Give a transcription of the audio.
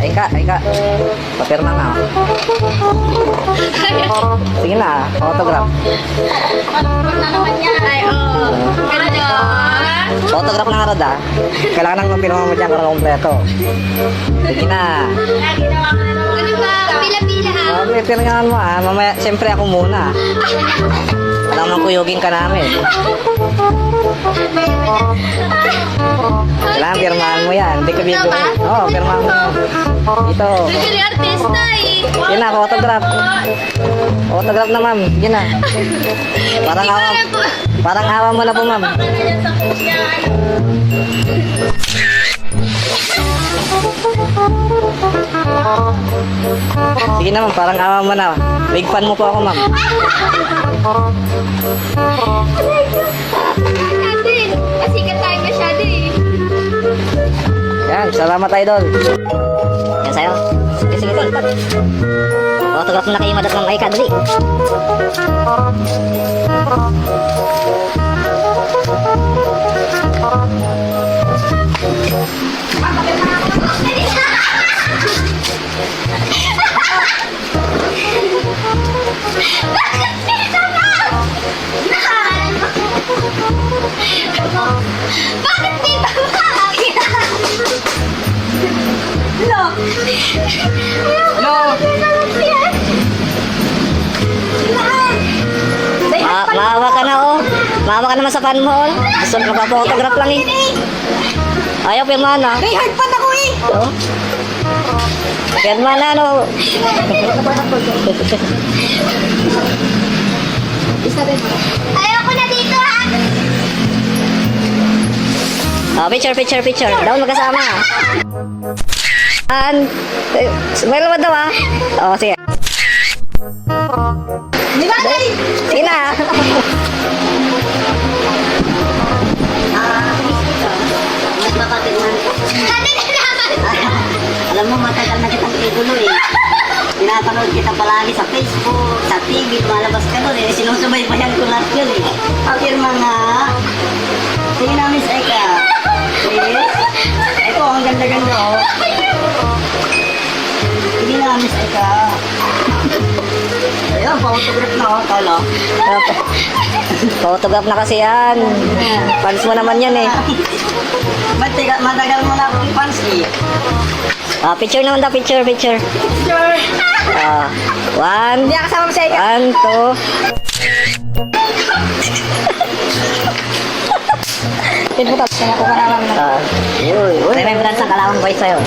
Ay ka. Papirma na. Sige na, autograph. Na naman yan. Ay, oo. Ganon. Autograph na nga Rod ah. Kailangan nang mapirma mo dyan para kompleto. Sige na. Ano ba? Pila-pila ha? Pirmahan mo ah. Mamaya, siyempre ako muna. Alam mo kuyugin ka namin. Kailangan pirmahan mo yan. Hindi ka bibig. Oo, pirmahan mo. Ito. Bigyan ni artista eh. Yun na, autograph. Autograph na ma'am. Yun na. Parang awa mo na po ma'am. Baka na yan sa kuya. Sige na ma'am, parang awa mo na. Big fan mo po ako ma'am. Natin. Pasikat tayo masyado eh. Yan, salamat idol. Yan sa'yo. Sige. Autograph na kayo madat ng Aika, dali. Bakit dito ba? Hello? Hello. Maawa ka na oh. Maawa ka naman sa fan mo oh. Gusto magpa-autograph lang eh. Ayaw, pirma na. May heart pan ako eh. Oh. Pirma na no. Ayoko na dito ha. Oh, picture. Daw magkasama. Smile mo daw ah. Oh, sige. Di ba tayo? Sige na. Nagpapapirman ko. Ano na naman? Alam mo, matagal na kitang igulo eh. Pinapanood kita palagi sa Facebook, sa TV, malabas ka doon eh. Sinusubaybayan ko lahat yun eh. Papirma nga. Sige na, Miss Eka. Please. Ito, ang ganda-ganda oh. Sige na, Miss Eka. Ayun, pa-autograph na oh, talo. Autograph na kasi yan. Fans mo naman yan eh. Matagal mo na akong fans eh. Ah, picture naman daw, picture. Sure. Ah, one. Hindi ako kasama sa iyo. 1, 2. Pinutot. Sinako ka naman. Remembrance ang Kalawang Boys sa'yo.